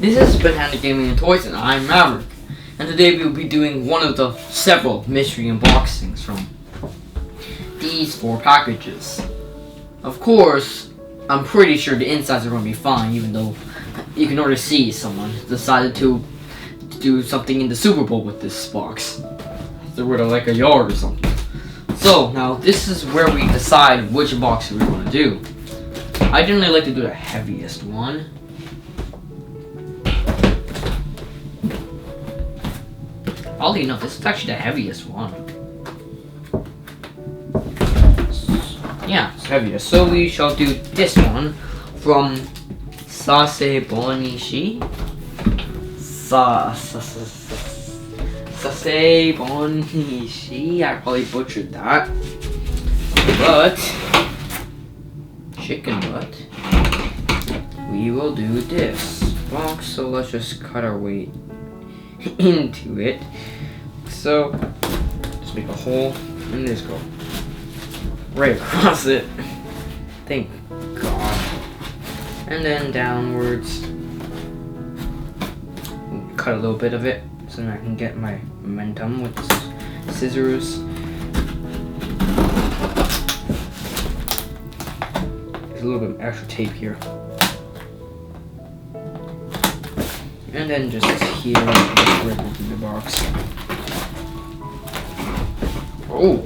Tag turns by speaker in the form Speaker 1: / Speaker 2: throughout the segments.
Speaker 1: This is Spin Hand Gaming and Toys, and I'm Maverick. And today we will be doing one of the several mystery unboxings from these 4 packages. Of course, I'm pretty sure the insides are going to be fine, even though you can already see someone decided to do something in the Super Bowl with this box. They were like a yard or something. So now this is where we decide which box we're going to do. I generally like to do the heaviest one. Oddly enough, this is actually the heaviest one. Yeah, it's heaviest. So we shall do this one from Sasebonishi. Sasebonishi. I probably butchered that. But chicken butt. We will do this box. So let's just cut our way into it. So just make a hole and just go right across it. Thank God. And then downwards. Cut a little bit of it so that I can get my momentum with the scissors. There's a little bit of extra tape here. And then just here, right into the box. Oh!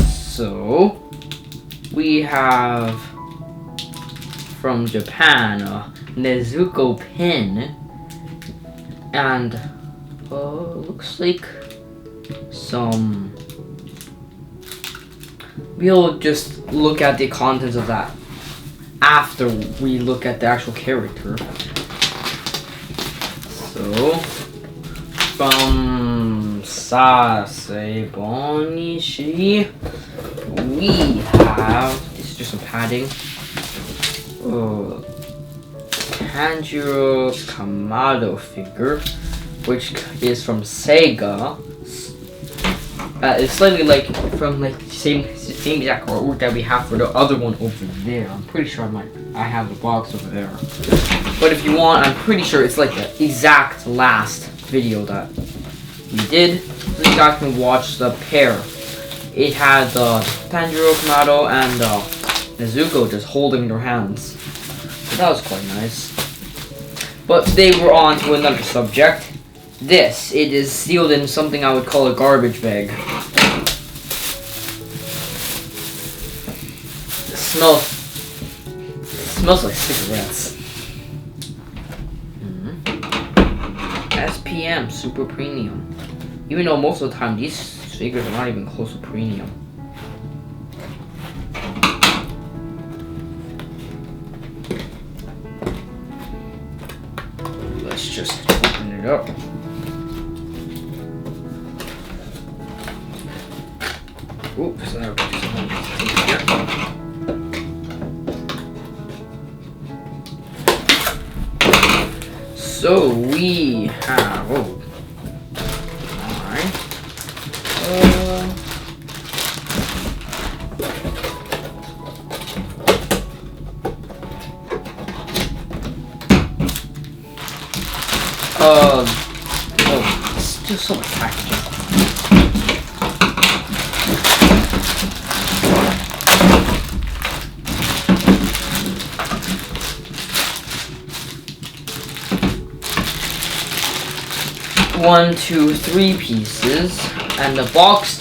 Speaker 1: So, we have from Japan a Nezuko pin, and looks like some. We'll just look at the contents of that after we look at the actual character. So, from Sasebonishi, we have, this is just some padding, Tanjiro Kamado figure, which is from Sega. It's slightly like from like same exact artwork that we have for the other one over there. I'm pretty sure I have the box over there. But if you want, I'm pretty sure it's like the exact last video that we did, so you guys can watch the pair. It had Tanjiro Kamado and Nezuko just holding their hands. So that was quite nice. But today we're on to another subject. This, it is sealed in something I would call a garbage bag. It smells like cigarettes. SPM Super Premium. Even though most of the time these figures are not even close to premium. Let's just open it up. Oops, there we go. So we have, alright. It's just so much packaging. One, two, 3 pieces, and the box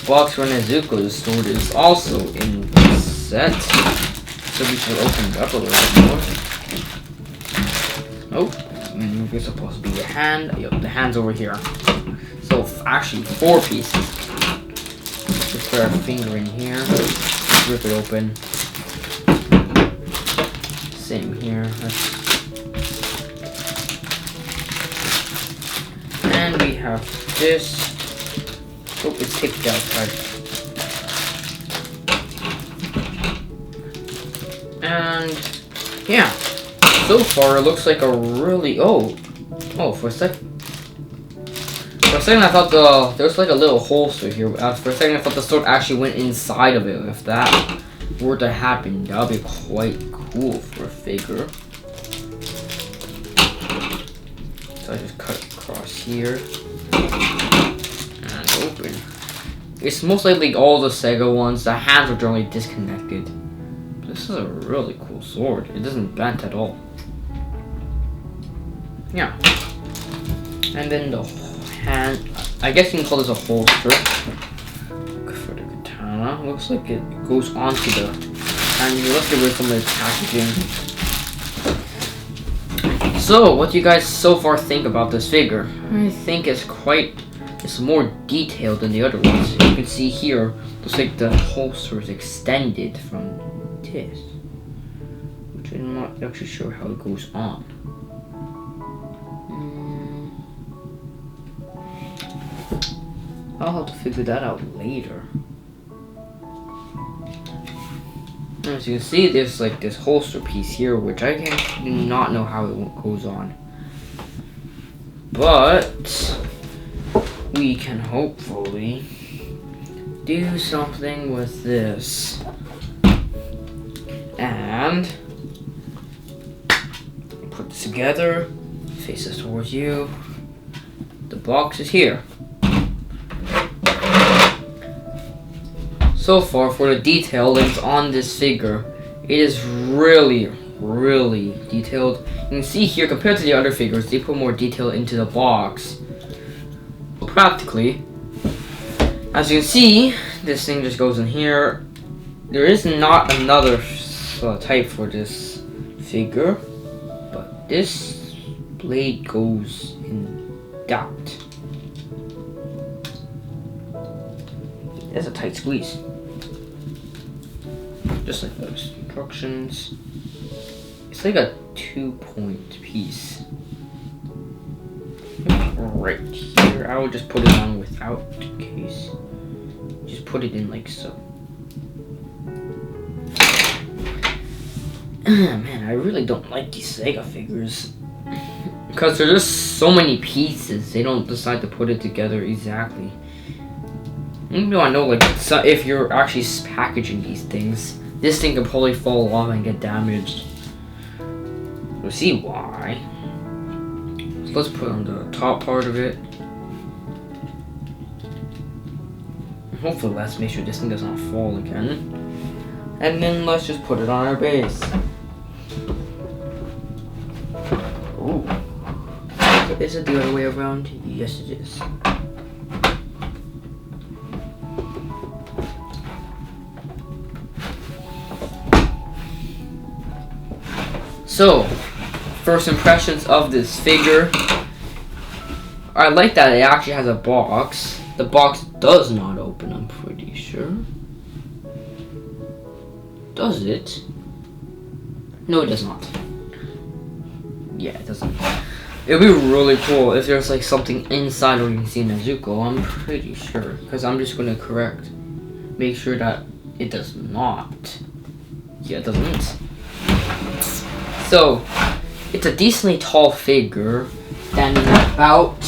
Speaker 1: box where Nezuko is stored is also in this set. So we should open it up a little bit more. Oh, and it's supposed to be a hand. Yep, the hand's over here. So actually 4 pieces. Just put our finger in here. Rip it open. Same here. And we have this. Oh, it's taped outside. And yeah, so far it looks like a really for a second I thought there was like a little holster here. For a second I thought the sword actually went inside of it. If that were to happen, that would be quite cool for a figure. So I just cut across here and open. It's most likely all the Sega ones. The hands are generally disconnected. But this is a really cool sword. It doesn't bend at all. Yeah. And then the hand, I guess you can call this a holster for the katana. Looks like it goes onto the hand. Let's get rid of some of the packaging. So, what do you guys so far think about this figure? I think it's more detailed than the other ones. You can see here, looks like the holster is extended from this, which I'm not actually sure how it goes on. I'll have to figure that out later. As you can see, there's like this holster piece here, which I do not know how it goes on. But we can hopefully do something with this. And put this together, face this towards you. The box is here. So far, for the detailings on this figure, it is really, really detailed. You can see here, compared to the other figures, they put more detail into the box. Practically, as you can see, this thing just goes in here. There is not another type for this figure, but this blade goes in that. That's a tight squeeze. Just like those instructions. It's like a 2-point piece. Right here. I will just put it on without case. Just put it in like so. Man, I really don't like these Sega figures. Because there's just so many pieces. They don't decide to put it together exactly. Even though I know, like, so if you're actually packaging these things, this thing could probably fall off and get damaged. We'll see why. So let's put on the top part of it. Hopefully, let's make sure this thing does not fall again. And then let's just put it on our base. Ooh. Is it the other way around? Yes, it is. So, first impressions of this figure. I like that it actually has a box. The box does not open, I'm pretty sure. Does it? No, it does not. Yeah, it doesn't. It would be really cool if there's like something inside where you can see Nezuko. I'm pretty sure. Because I'm just going to make sure that it does not. Yeah, it doesn't. So, it's a decently tall figure, standing at about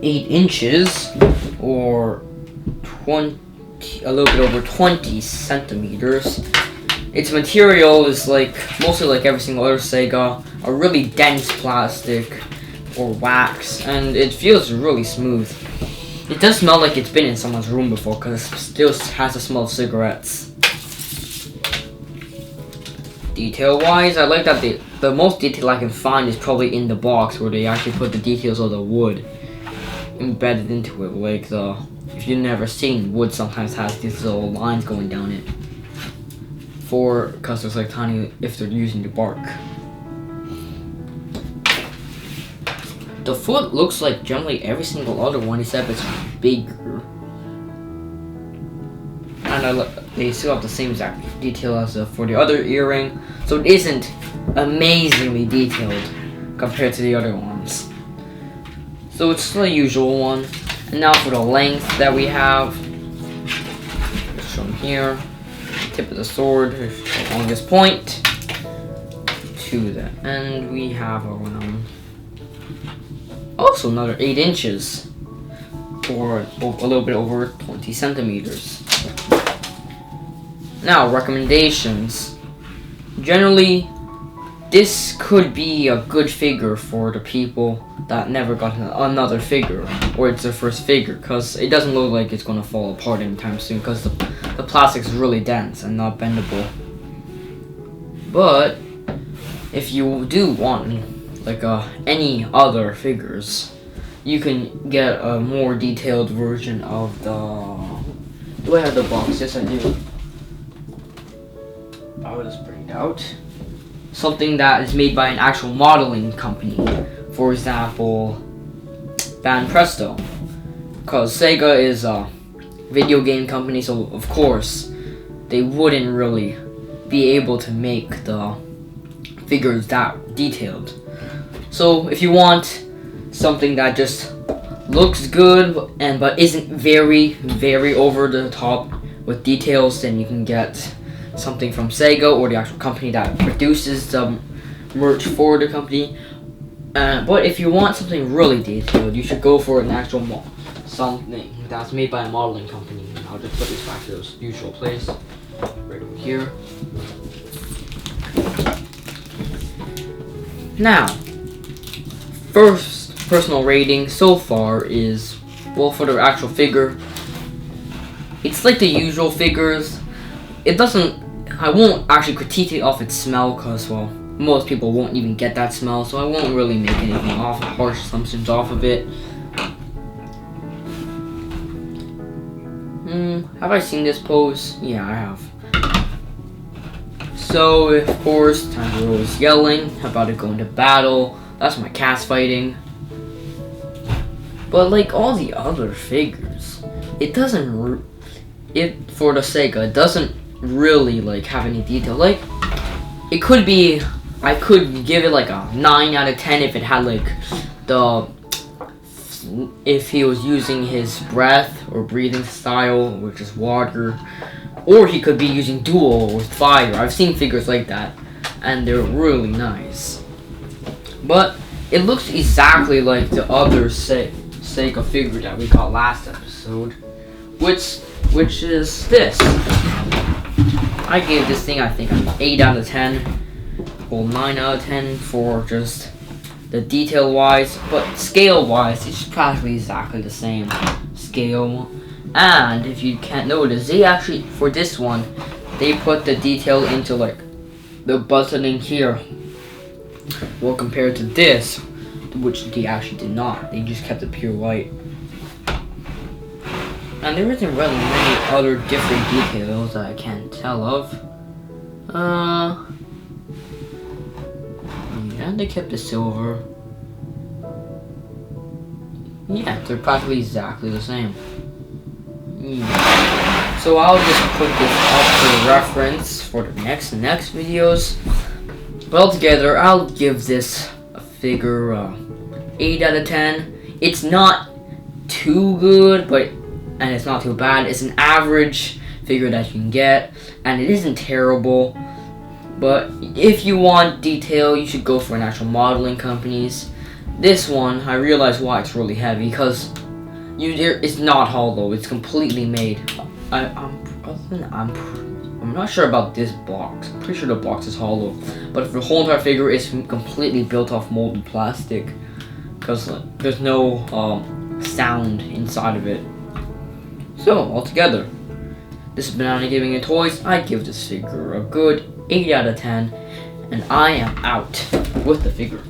Speaker 1: 8 inches, or a little bit over 20 centimeters. Its material is like, mostly like every single other Sega, a really dense plastic or wax, and it feels really smooth. It does smell like it's been in someone's room before, because it still has the smell of cigarettes. Detail-wise, I like that the most detail I can find is probably in the box, where they actually put the details of the wood embedded into it. Like if you've never seen, wood sometimes has these little lines going down it. Because there's like tiny, if they're using the bark. The foot looks like generally every single other one, except it's bigger. And they still have the same exact detail as for the other earring, so it isn't amazingly detailed compared to the other ones. So it's the usual one. And now for the length that we have, just from here, the tip of the sword, the longest point, to the end, we have around Also another 8 inches, or a little bit over 20 centimeters. Now, recommendations. Generally, this could be a good figure for the people that never got another figure, or it's their first figure, because it doesn't look like it's going to fall apart anytime soon, because the plastic is really dense and not bendable. But if you do want like any other figures, you can get a more detailed version of the... Do I have the box? Yes, I do. I will just bring it out. Something that is made by an actual modeling company. For example, banpresto. Because Sega is a video game company, so of course they wouldn't really be able to make the figures that detailed. So if you want something that just looks good but isn't very over the top with details, then you can get something from Sega or the actual company that produces the merch for the company. But if you want something really detailed, you should go for an actual something that's made by a modeling company. And I'll just put this back to its usual place, right over here. Now, first personal rating so far is, well, for the actual figure, it's like the usual figures. It doesn't, I won't actually critique it off its smell, because, well, most people won't even get that smell, so I won't really make anything harsh assumptions off of it. Have I seen this pose? Yeah, I have. So, of course, Tanjiro is yelling about to go into battle. That's my cast fighting. But like all the other figures, it doesn't, for the Sega, it doesn't really like have any detail. Like, it could be, I could give it like a 9 out of 10 if it had like if he was using his breath or breathing style, which is water, or he could be using dual with fire. I've seen figures like that, and they're really nice. But it looks exactly like the other Sega figure that we got last episode, which is this. I gave this thing, I think, an 8 out of 10, or 9 out of 10 for just the detail wise, but scale wise, it's practically exactly the same scale. And if you can't notice, they actually, for this one, they put the detail into like the buttoning here. Well, compared to this, which they actually did not. They just kept it pure white. And there isn't really many other different details that I can't tell of. Yeah, they kept the silver. Yeah, they're practically exactly the same. Yeah. So I'll just put this up for reference for the next videos. But altogether, I'll give this a figure 8 out of 10. It's not too good, and it's not too bad. It's an average figure that you can get, and it isn't terrible. But if you want detail, you should go for an actual modeling companies. This one, I realize why it's really heavy, because it's not hollow. It's completely made. I'm not sure about this box. I'm pretty sure the box is hollow, but the whole entire figure is completely built off molded plastic, because there's no sound inside of it. So altogether, this is Banana Gaming and Toys. I give this figure a good 8 out of 10, and I am out with the figure.